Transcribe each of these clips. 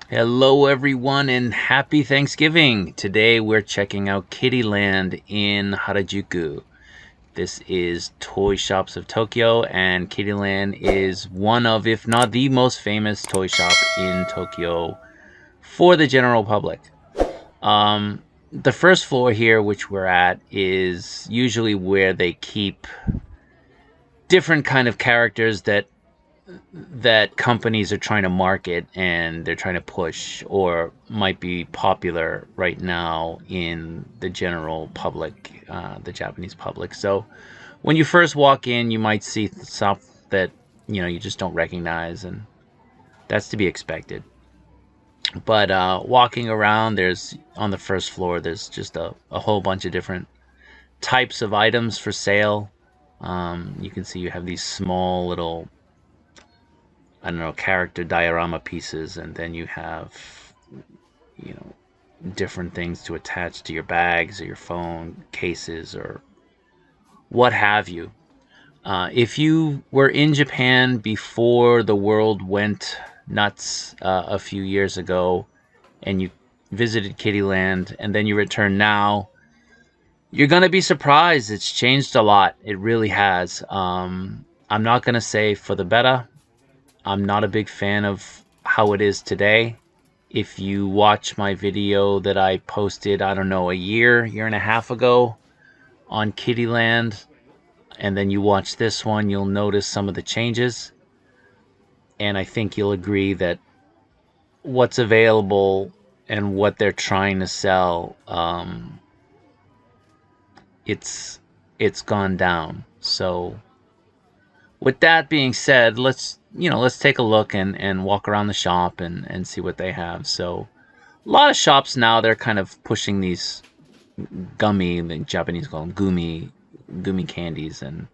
Hello, everyone, and happy Thanksgiving. Today we're checking out Kiddyland in Harajuku. This is Toy Shops of Tokyo, and Kiddyland is one of, if not the most famous toy shop in Tokyo for the general public. The first floor here, which we're at, is usually where they keep different kind of characters that companies are trying to market and they're trying to push or might be popular right now in the general public, the Japanese public. So when you first walk in, you might see stuff that you just don't recognize, and that's to be expected. But walking around, there's on the first floor, there's just a whole bunch of different types of items for sale. You can see you have these small little, I don't know, character diorama pieces, and then you have, you know, different things to attach to your bags or your phone cases or what have you. If you were in Japan before the world went nuts a few years ago and you visited Kiddyland and then you return now, you're going to be surprised. It's changed a lot. It really has. I'm not going to say for the better. I'm not a big fan of how it is today. If you watch my video that I posted, I don't know, a year and a half ago on Kiddyland, and then you watch this one, you'll notice some of the changes. And I think you'll agree that what's available and what they're trying to sell, it's gone down. So with that being said, let's take a look and walk around the shop and see what they have. So a lot of shops now, they're kind of pushing these gummy, the Japanese call them gummy candies, and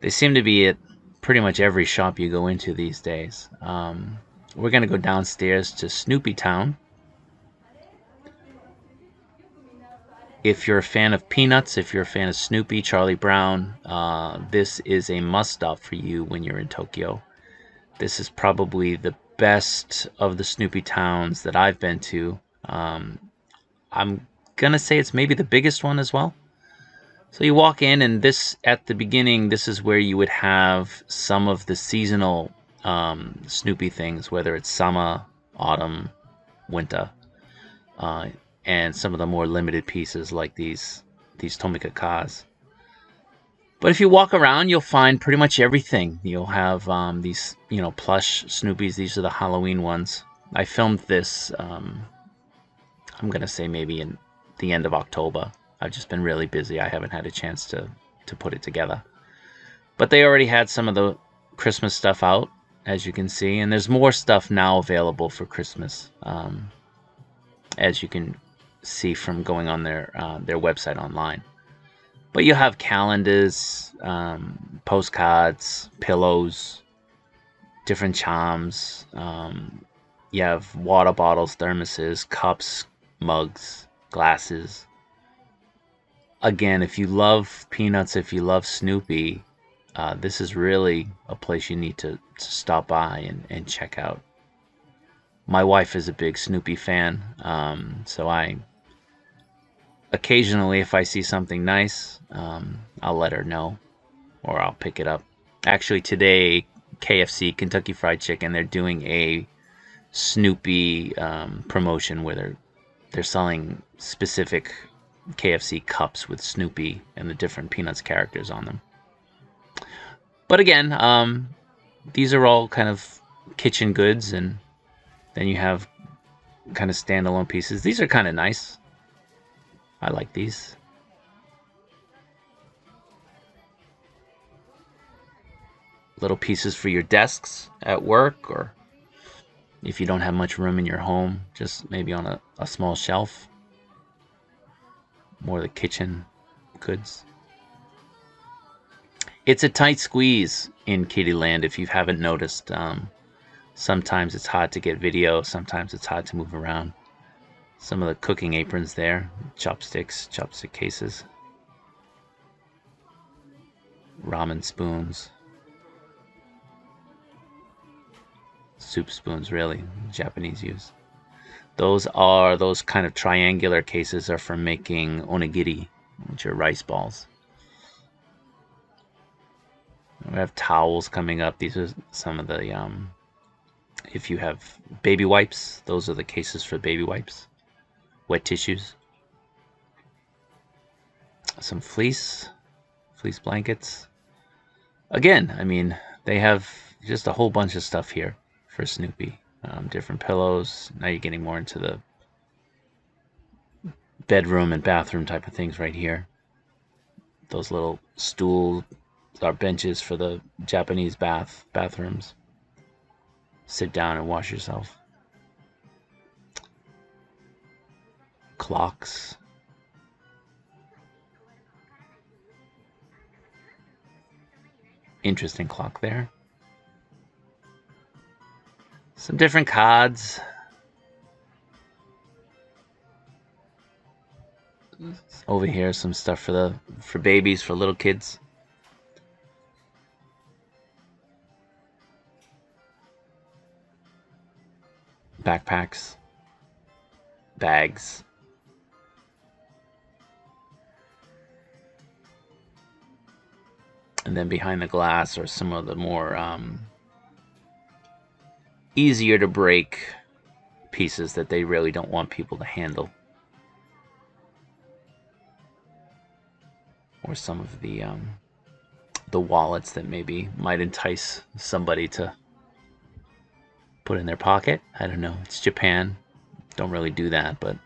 they seem to be at pretty much every shop you go into these days. We're gonna go downstairs to Snoopy Town. If you're a fan of Peanuts, if you're a fan of Snoopy, Charlie Brown, this is a must-stop for you when you're in Tokyo. This is probably the best of the Snoopy towns that I've been to. I'm gonna say it's maybe the biggest one as well. So you walk in, and this at the beginning, this is where you would have some of the seasonal Snoopy things, whether it's summer, autumn, winter, uh, and some of the more limited pieces like these Tomica cars. But if you walk around, you'll find pretty much everything. You'll have these, plush Snoopies. These are the Halloween ones. I filmed this, I'm going to say maybe in the end of October. I've just been really busy. I haven't had a chance to put it together. But they already had some of the Christmas stuff out, as you can see. And there's more stuff now available for Christmas, as you can see from going on their website online. But you have calendars, postcards, pillows, different charms. You have water bottles, thermoses, cups, mugs, glasses. Again, if you love Peanuts, if you love Snoopy, this is really a place you need to stop by and check out. My wife is a big Snoopy fan, so I occasionally, if I see something nice, I'll let her know, or I'll pick it up. Actually, today, KFC, Kentucky Fried Chicken, they're doing a Snoopy promotion where they're selling specific KFC cups with Snoopy and the different Peanuts characters on them. But again, these are all kind of kitchen goods, and then you have kind of standalone pieces. These are kind of nice. I like these. Little pieces for your desks at work, or if you don't have much room in your home, just maybe on a small shelf. More the kitchen goods. It's a tight squeeze in Kiddyland if you haven't noticed. Sometimes it's hard to get video, sometimes it's hard to move around. Some of the cooking aprons there, chopsticks, chopstick cases, ramen spoons. soup spoons, really, Japanese use. Those kind of triangular cases are for making onigiri, which are rice balls. We have towels coming up. These are some of the, if you have baby wipes, those are the cases for baby wipes. Wet tissues. Some fleece blankets. Again, I mean, they have just a whole bunch of stuff here for Snoopy. Different pillows. Now you're getting more into the bedroom and bathroom type of things right here. Those little stools are benches for the Japanese bathrooms. Sit down and wash yourself. Clocks. Interesting clock there. Some different cards. Over here, some stuff for babies, for little kids. Backpacks, bags. And then behind the glass are some of the more easier to break pieces that they really don't want people to handle. Or some of the wallets that maybe might entice somebody to put in their pocket. I don't know. It's Japan. Don't really do that, but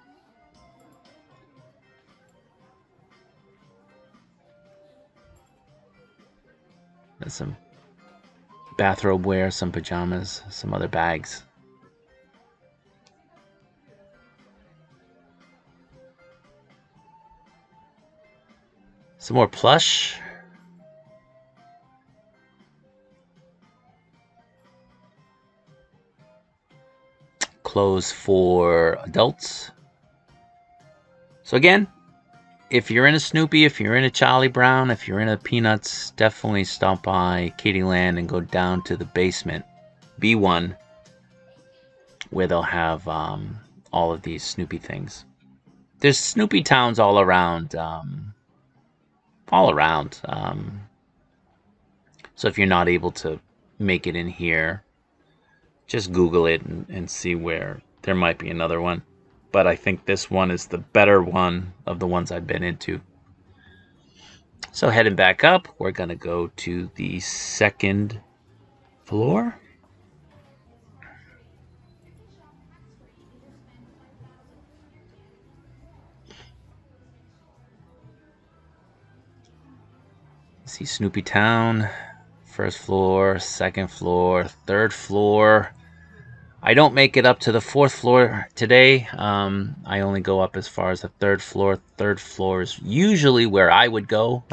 there's some bathrobe wear, some pajamas, some other bags. Some more plush. Clothes for adults. So again, if you're in a Snoopy, if you're in a Charlie Brown, if you're in a Peanuts, definitely stop by Kiddyland and go down to the basement, B1, where they'll have all of these Snoopy things. There's Snoopy towns all around. So if you're not able to make it in here, just Google it and see where there might be another one. But I think this one is the better one of the ones I've been into. So heading back up, we're going to go to the second floor. See Snoopy Town, first floor, second floor, third floor. I don't make it up to the fourth floor today. I only go up as far as the third floor. Third floor is usually where I would go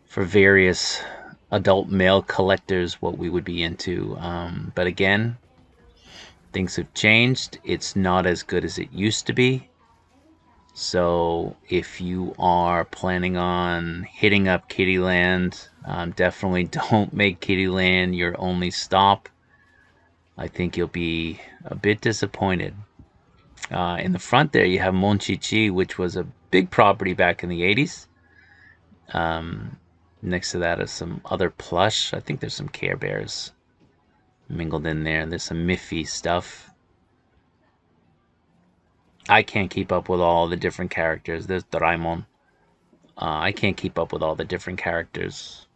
for various adult male collectors, what we would be into. But again, things have changed. It's not as good as it used to be. So if you are planning on hitting up Kiddyland, definitely don't make Kiddyland your only stop. I think you'll be a bit disappointed. In the front there, you have Monchichi, which was a big property back in the 80s. Next to that is some other plush. I think there's some Care Bears mingled in there. There's some Miffy stuff. I can't keep up with all the different characters. There's Doraemon. I can't keep up with all the different characters.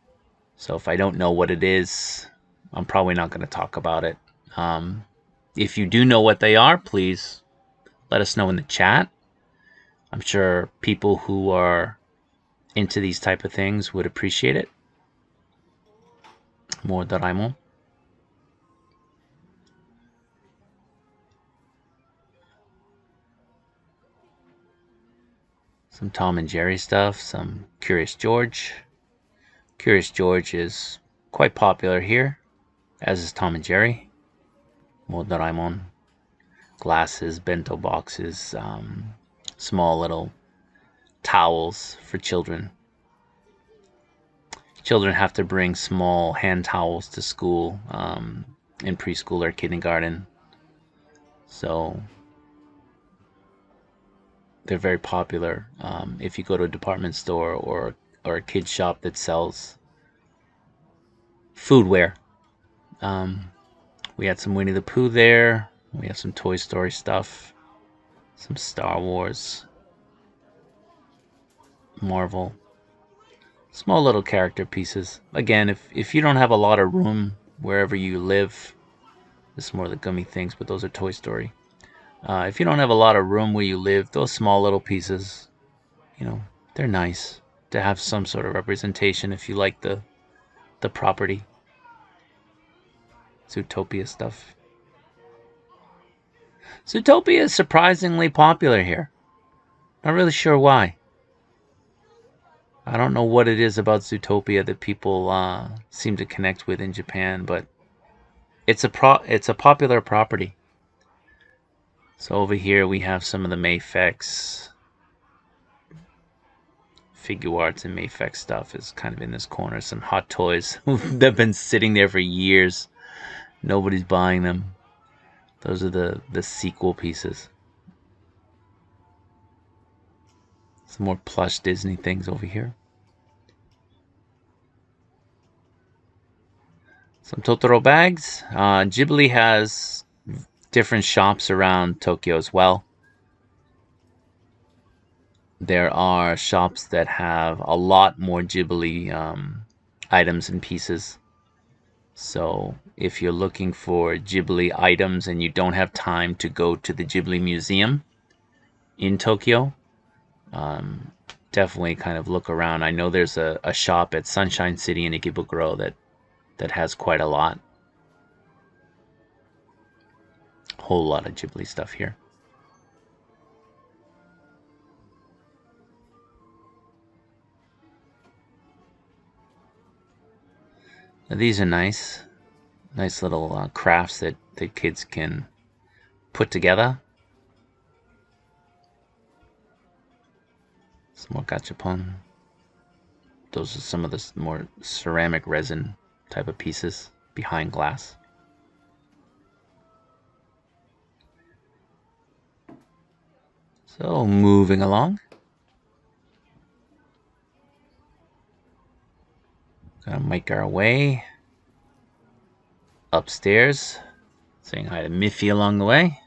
So if I don't know what it is, I'm probably not going to talk about it. If you do know what they are, please let us know in the chat. I'm sure people who are into these type of things would appreciate it. More Doraemon. Some Tom and Jerry stuff, some Curious George. Curious George is quite popular here, as is Tom and Jerry. More Doraemon. Glasses, bento boxes, small little towels for children. Children have to bring small hand towels to school. in preschool or kindergarten. So they're very popular. If you go to a department store or a kid shop that sells foodware. We had some Winnie the Pooh there. We have some Toy Story stuff, some Star Wars, Marvel, small little character pieces. Again, if you don't have a lot of room wherever you live, this is more the gummy things, but those are Toy Story. If you don't have a lot of room where you live, those small little pieces, they're nice to have some sort of representation if you like the property. Zootopia stuff. Zootopia is surprisingly popular here. Not really sure why. I don't know what it is about Zootopia that people seem to connect with in Japan, but it's a popular property. So over here we have some of the Mayfex figure arts, and Mayfex stuff is kind of in this corner. Some Hot Toys they've been sitting there for years. Nobody's buying them. Those are the sequel pieces. Some more plush Disney things over here. Some Totoro bags. Ghibli has different shops around Tokyo as well. There are shops that have a lot more Ghibli items and pieces. So if you're looking for Ghibli items and you don't have time to go to the Ghibli Museum in Tokyo, definitely kind of look around. I know there's a shop at Sunshine City in Ikebukuro that has quite a lot. Whole lot of Ghibli stuff here. Now, these are nice little crafts that kids can put together. Some more gachapon. Those are some of the more ceramic resin type of pieces behind glass. So moving along. Gonna make our way upstairs. Saying hi to Miffy along the way.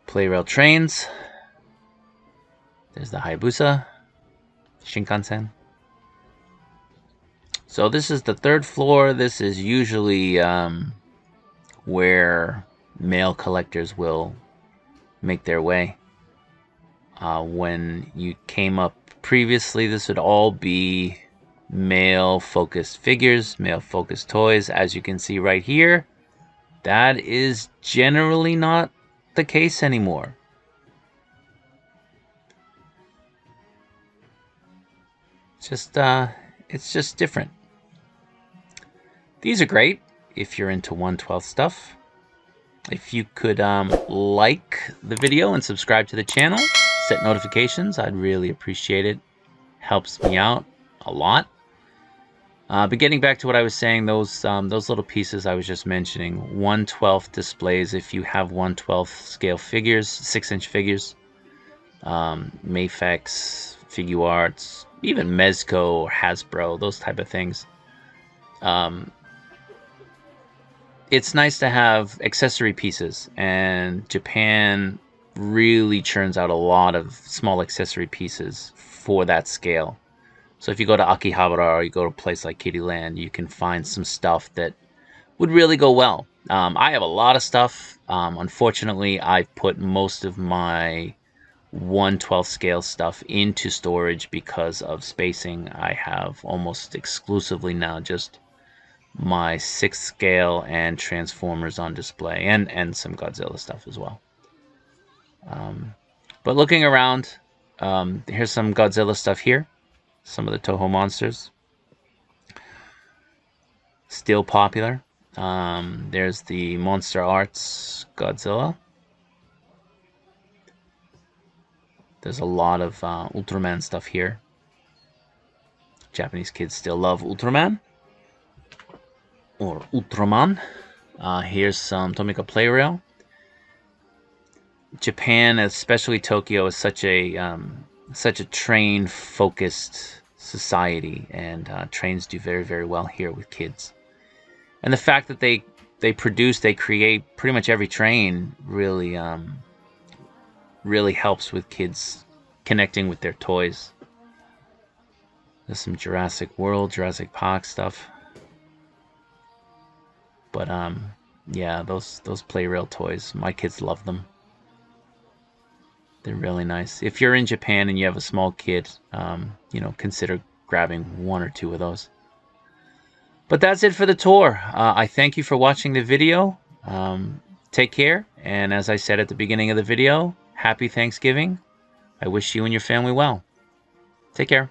Playrail trains. There's the Hayabusa Shinkansen. So this is the third floor. This is usually where mail collectors will make their way. When you came up previously, this would all be male-focused figures, male-focused toys. As you can see right here, that is generally not the case anymore. It's just different. These are great if you're into 1/12 stuff. If you could like the video and subscribe to the channel, set notifications, I'd really appreciate it. Helps me out a lot. But getting back to what I was saying, those little pieces I was just mentioning, 1/12 displays. If you have 1/12 scale figures, 6-inch figures, Mayfex, Figure Arts, even Mezco or Hasbro, those type of things. It's nice to have accessory pieces, and Japan really churns out a lot of small accessory pieces for that scale. So if you go to Akihabara or you go to a place like Kiddyland, you can find some stuff that would really go well. I have a lot of stuff. Unfortunately, I've put most of my 1/12 scale stuff into storage because of spacing. I have almost exclusively now just my 6th scale and Transformers on display, and some Godzilla stuff as well. But looking around, here's some Godzilla stuff here. Some of the Toho monsters. Still popular. There's the Monster Arts Godzilla. There's a lot of Ultraman stuff here. Japanese kids still love Ultraman or Ultraman. Here's some Tomica Play Rail. Japan, especially Tokyo, is such a train-focused society, and trains do very, very well here with kids. And the fact that they create pretty much every train really really helps with kids connecting with their toys. There's some Jurassic World, Jurassic Park stuff. But yeah, those Play Rail toys, my kids love them. They're really nice. If you're in Japan and you have a small kid, you know, consider grabbing 1 or 2 of those. But that's it for the tour. I thank you for watching the video. Take care, and as I said at the beginning of the video, happy Thanksgiving. I wish you and your family well. Take care.